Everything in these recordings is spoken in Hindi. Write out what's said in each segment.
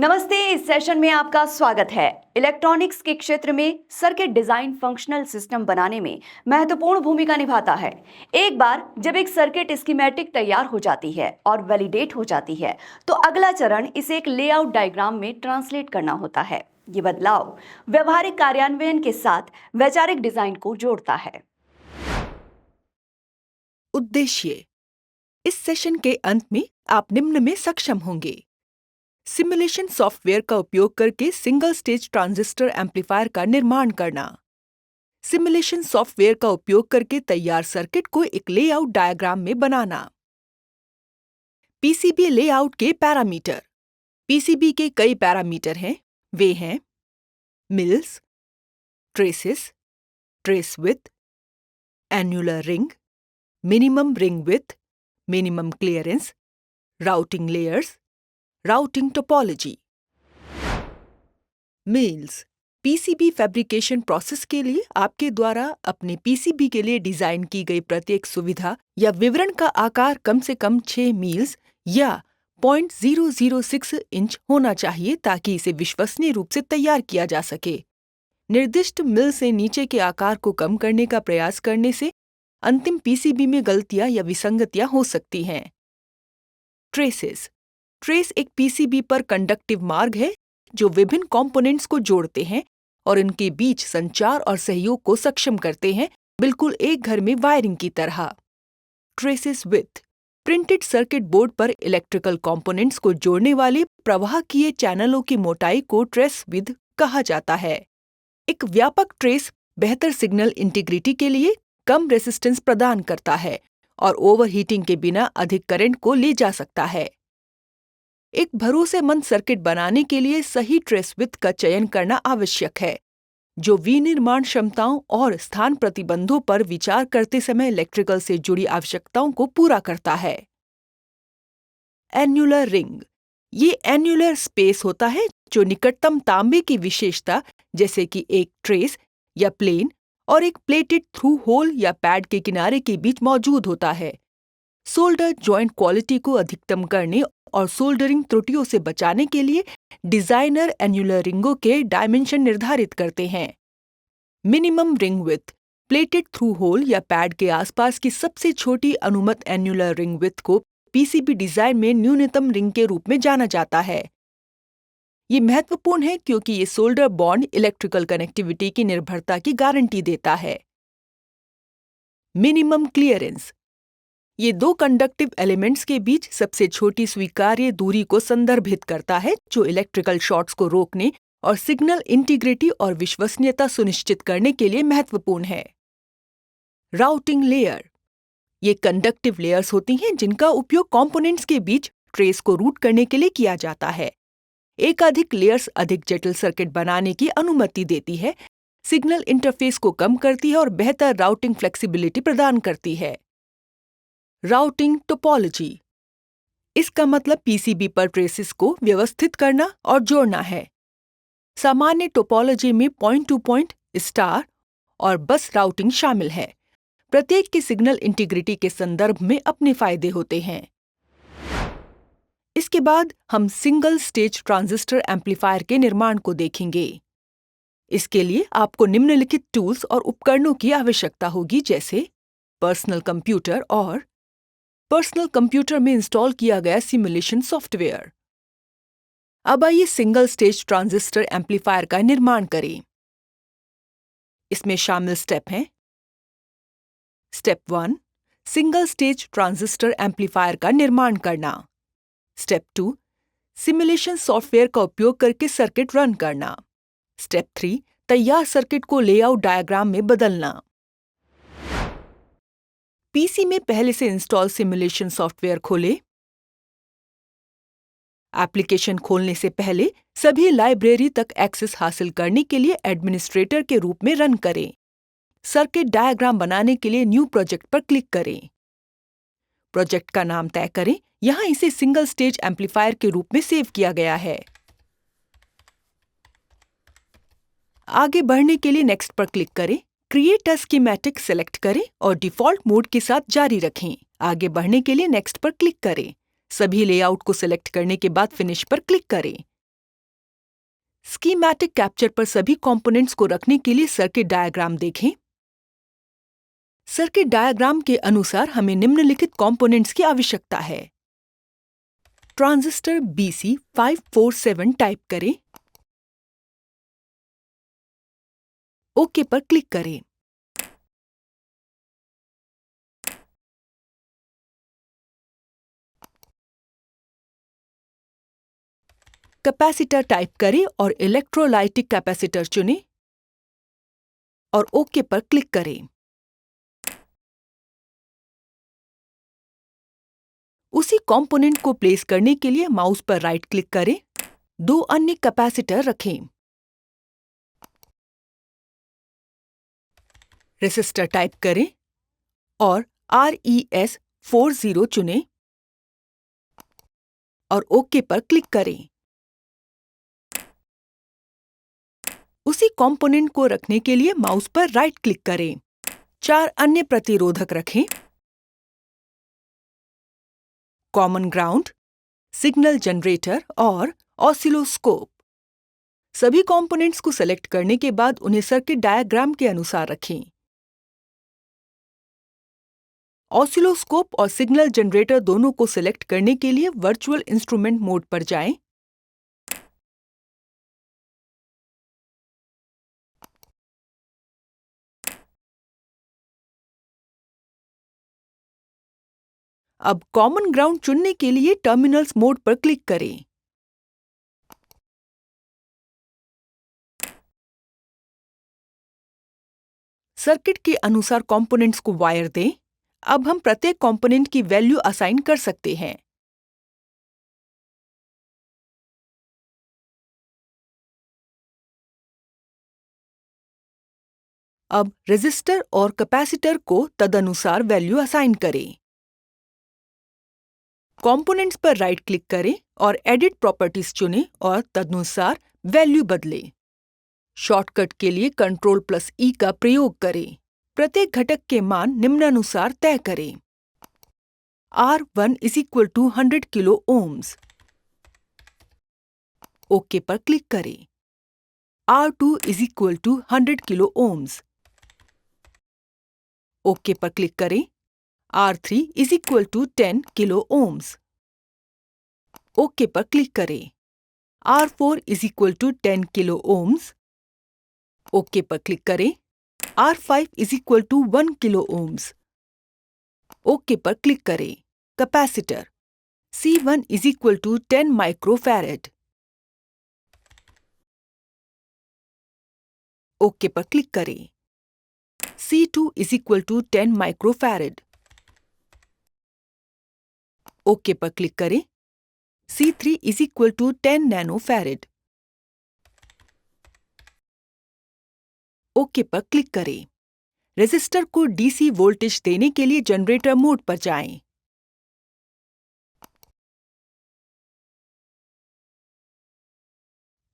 नमस्ते। इस सेशन में आपका स्वागत है। इलेक्ट्रॉनिक्स के क्षेत्र में सर्किट डिजाइन फंक्शनल सिस्टम बनाने में महत्वपूर्ण भूमिका निभाता है। एक बार जब एक सर्किट स्कीमेटिक तैयार हो जाती है और वैलिडेट हो जाती है, तो अगला चरण इसे एक लेआउट डायग्राम में ट्रांसलेट करना होता है। ये बदलाव व्यवहारिक कार्यान्वयन के साथ वैचारिक डिजाइन को जोड़ता है। उद्देश्य: इस सेशन के अंत में आप निम्न में सक्षम होंगे: सिमुलेशन सॉफ्टवेयर का उपयोग करके सिंगल स्टेज ट्रांजिस्टर एम्पलीफायर का निर्माण करना, सिमुलेशन सॉफ्टवेयर का उपयोग करके तैयार सर्किट को एक लेआउट डायग्राम में बनाना। पीसीबी लेआउट के पैरामीटर। पीसीबी के कई पैरामीटर हैं। वे हैं mills, traces, trace width, annular ring, minimum ring width, minimum clearance, routing layers, routing topology. Mills PCB fabrication process के लिए आपके द्वारा अपने पीसीबी के लिए डिजाइन की गई प्रत्येक सुविधा या विवरण का आकार कम से कम 6 मील्स या 0.006 इंच होना चाहिए ताकि इसे विश्वसनीय रूप से तैयार किया जा सके। निर्दिष्ट मिल से नीचे के आकार को कम करने का प्रयास करने से अंतिम पीसीबी में गलतियां या विसंगतियां हो सकती हैं। ट्रेसेस। ट्रेस एक पीसीबी पर कंडक्टिव मार्ग है जो विभिन्न कंपोनेंट्स को जोड़ते हैं और इनके बीच संचार और सहयोग को सक्षम करते हैं, बिल्कुल एक घर में वायरिंग की तरह। Traces width printed circuit board पर इलेक्ट्रिकल कंपोनेंट्स को जोड़ने वाले प्रवाहकीय चैनलों की मोटाई को ट्रेस विड्थ कहा जाता है। एक व्यापक ट्रेस बेहतर सिग्नल इंटीग्रिटी के लिए कम रेजिस्टेंस प्रदान करता है और ओवरहीटिंग के बिना अधिक करंट को ले जा सकता है। एक भरोसेमंद सर्किट बनाने के लिए सही ट्रेस विड्थ का चयन करना आवश्यक है, जो विनिर्माण क्षमताओं और स्थान प्रतिबंधों पर विचार करते समय इलेक्ट्रिकल से जुड़ी आवश्यकताओं को पूरा करता है। एन्युलर रिंग ये एन्युलर स्पेस होता है जो निकटतम तांबे की विशेषता जैसे कि एक ट्रेस या प्लेन और एक प्लेटेड थ्रू होल या पैड के किनारे के बीच मौजूद होता है। सोल्डर जॉइंट क्वालिटी को अधिकतम करने और सोल्डरिंग त्रुटियों से बचाने के लिए डिजाइनर एन्युलर रिंगों के डायमेंशन निर्धारित करते हैं। Minimum ring width plated through hole या पैड के आसपास की सबसे छोटी अनुमत एन्युलर रिंग विड्थ को पीसीबी डिजाइन में न्यूनतम रिंग के रूप में जाना जाता है। ये महत्वपूर्ण है क्योंकि ये सोल्डर बॉन्ड इलेक्ट्रिकल कनेक्टिविटी की निर्भरता की गारंटी देता है। मिनिमम क्लियरेंस ये दो कंडक्टिव एलिमेंट्स के बीच सबसे छोटी स्वीकार्य दूरी को संदर्भित करता है, जो इलेक्ट्रिकल शॉर्ट्स को रोकने और सिग्नल इंटीग्रिटी और विश्वसनीयता सुनिश्चित करने के लिए महत्वपूर्ण है। राउटिंग लेयर ये कंडक्टिव लेयर्स होती हैं जिनका उपयोग कंपोनेंट्स के बीच ट्रेस को रूट करने के लिए किया जाता है। एकाधिक लेयर्स अधिक जटिल सर्किट बनाने की अनुमति देती है, सिग्नल इंटरफेस को कम करती है और बेहतर राउटिंग फ्लेक्सिबिलिटी प्रदान करती है। राउटिंग टोपोलॉजी इसका मतलब पीसीबी पर ट्रेसेस को व्यवस्थित करना और जोड़ना है। सामान्य टोपोलॉजी में पॉइंट टू पॉइंट, स्टार और बस राउटिंग शामिल है। प्रत्येक की सिग्नल इंटीग्रिटी के संदर्भ में अपने फायदे होते हैं। इसके बाद हम सिंगल स्टेज ट्रांजिस्टर एम्पलीफायर के निर्माण को देखेंगे। इसके लिए आपको निम्नलिखित टूल्स और उपकरणों की आवश्यकता होगी, जैसे पर्सनल कंप्यूटर में इंस्टॉल किया गया सिमुलेशन सॉफ्टवेयर। अब आइए सिंगल स्टेज ट्रांजिस्टर एम्पलीफायर का निर्माण करें। इसमें शामिल स्टेप हैं: step 1 single stage transistor amplifier का निर्माण करना। स्टेप 2 सिमुलेशन सॉफ्टवेयर का उपयोग करके सर्किट रन करना। स्टेप 3 तैयार सर्किट को लेआउट डायग्राम में बदलना। पीसी में पहले से इंस्टॉल सिमुलेशन सॉफ्टवेयर खोलें। एप्लीकेशन खोलने से पहले सभी लाइब्रेरी तक एक्सेस हासिल करने के लिए एडमिनिस्ट्रेटर के रूप में रन करें। सर्किट डायग्राम बनाने के लिए न्यू प्रोजेक्ट पर क्लिक करें। प्रोजेक्ट का नाम तय करें। यहां इसे सिंगल स्टेज एम्पलीफायर के रूप में सेव किया गया है। आगे बढ़ने के लिए नेक्स्ट पर क्लिक करें। क्रिएट अ स्कीमेटिक सेलेक्ट करें और डिफॉल्ट मोड के साथ जारी रखें। आगे बढ़ने के लिए नेक्स्ट पर क्लिक करें। सभी लेआउट को सिलेक्ट करने के बाद फिनिश पर क्लिक करें। स्कीमैटिक कैप्चर पर सभी कंपोनेंट्स को रखने के लिए सर्किट डायग्राम देखें। सर्किट डायग्राम के अनुसार हमें निम्नलिखित कंपोनेंट्स की आवश्यकता है। ट्रांजिस्टर BC547 टाइप करें। ओके पर क्लिक करें। कैपेसिटर टाइप करें और इलेक्ट्रोलाइटिक कैपेसिटर चुनें और ओके पर क्लिक करें। उसी कंपोनेंट को प्लेस करने के लिए माउस पर राइट क्लिक करें। दो अन्य कैपेसिटर रखें। रेसिस्टर टाइप करें और RES40 चुनें और ओके पर क्लिक करें। उसी कंपोनेंट को रखने के लिए माउस पर राइट क्लिक करें। 4 अन्य प्रतिरोधक रखें। कॉमन ग्राउंड, सिग्नल जनरेटर और ऑसिलोस्कोप। सभी कंपोनेंट्स को सेलेक्ट करने के बाद उन्हें सर्किट डायग्राम के अनुसार रखें। ऑसिलोस्कोप और सिग्नल जनरेटर दोनों को सिलेक्ट करने के लिए वर्चुअल इंस्ट्रूमेंट मोड पर जाएं। अब कॉमन ग्राउंड चुनने के लिए टर्मिनल्स मोड पर क्लिक करें। सर्किट के अनुसार कंपोनेंट्स को वायर दें। अब हम प्रत्येक कंपोनेंट की वैल्यू असाइन कर सकते हैं। अब रेजिस्टर और कैपेसिटर को तदनुसार वैल्यू असाइन करें। कंपोनेंट्स पर राइट क्लिक करें और एडिट प्रॉपर्टीज चुनें और तदनुसार वैल्यू बदलें। शॉर्टकट के लिए Ctrl+E का प्रयोग करें। प्रत्येक घटक के मान निम्नानुसार तय करें। R1 = 100 kilo ohms. ओके पर क्लिक करें। R2 = 100 kilo ohms. ओके पर क्लिक करें। R3 = 10 kilo ohms. ओके पर क्लिक करें। R4 = 10 kilo ohms. ओके पर क्लिक करें। R5 = 1 kilo ohms. ओके पर क्लिक करें। Capacitor C1 = 10 microfarad. ओके पर क्लिक करें। C2 = 10 microfarad. ओके पर क्लिक करें। C3 = 10 नैनोफैरेड। ओके पर क्लिक करें। रेजिस्टर को DC वोल्टेज देने के लिए जनरेटर मोड पर जाएं।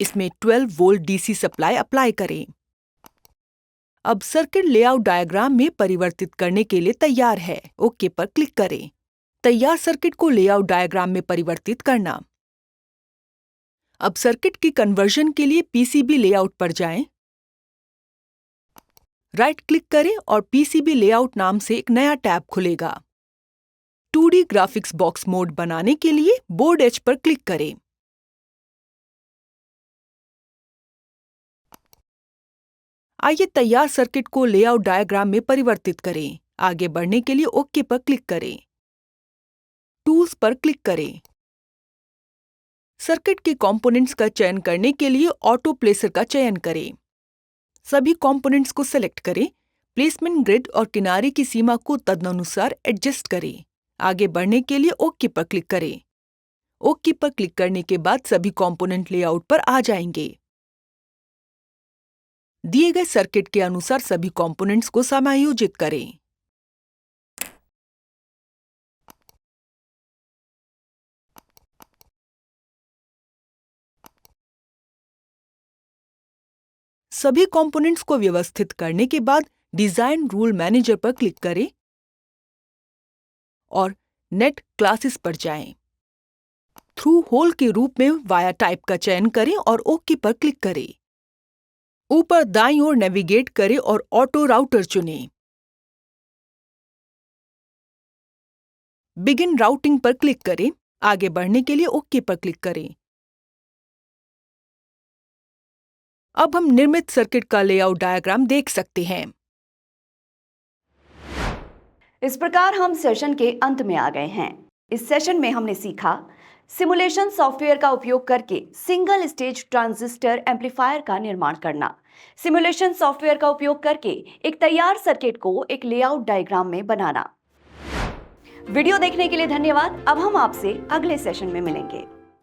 इसमें 12 वोल्ट DC सप्लाई अप्लाई करें। अब सर्किट लेआउट डायग्राम में परिवर्तित करने के लिए तैयार है। ओके पर क्लिक करें। तैयार सर्किट को लेआउट डायग्राम में परिवर्तित करना। अब सर्किट की कन्वर्जन के लिए PCB लेआउट पर जाएं। राइट क्लिक करें और PCB लेआउट नाम से एक नया टैब खुलेगा। 2D ग्राफिक्स बॉक्स मोड बनाने के लिए बोर्ड एज पर क्लिक करें। आइए तैयार सर्किट को लेआउट डायग्राम में परिवर्तित करें। आगे बढ़ने के लिए ओके पर क्लिक करें। टूल्स पर क्लिक करें। सर्किट के कंपोनेंट्स का चयन करने के लिए ऑटो प्लेसर का चयन करें। सभी कंपोनेंट्स को सेलेक्ट करें। प्लेसमेंट ग्रिड और किनारे की सीमा को तदनुसार एडजस्ट करें। आगे बढ़ने के लिए ओके पर क्लिक करें। ओके पर क्लिक करने के बाद सभी कंपोनेंट लेआउट पर आ जाएंगे। दिए गए सर्किट के अनुसार सभी कंपोनेंट्स को समायोजित करें। सभी कंपोनेंट्स को व्यवस्थित करने के बाद डिजाइन रूल मैनेजर पर क्लिक करें और नेट क्लासेस पर जाएं। थ्रू होल के रूप में वाया टाइप का चयन करें और ओके पर क्लिक करें। ऊपर दाईं ओर नेविगेट करें और ऑटो राउटर चुनें। बिगिन राउटिंग पर क्लिक करें। आगे बढ़ने के लिए ओके पर क्लिक करें। अब हम निर्मित सर्किट का लेआउट डायग्राम देख सकते हैं। इस प्रकार हम सेशन के अंत में आ गए हैं। इस सेशन में हमने सीखा सिमुलेशन सॉफ्टवेयर का उपयोग करके सिंगल स्टेज ट्रांजिस्टर एम्पलीफायर का निर्माण करना, सिमुलेशन सॉफ्टवेयर का उपयोग करके एक तैयार सर्किट को एक लेआउट डायग्राम में बनाना। वीडियो देखने के लिए धन्यवाद। अब हम आपसे अगले सेशन में मिलेंगे।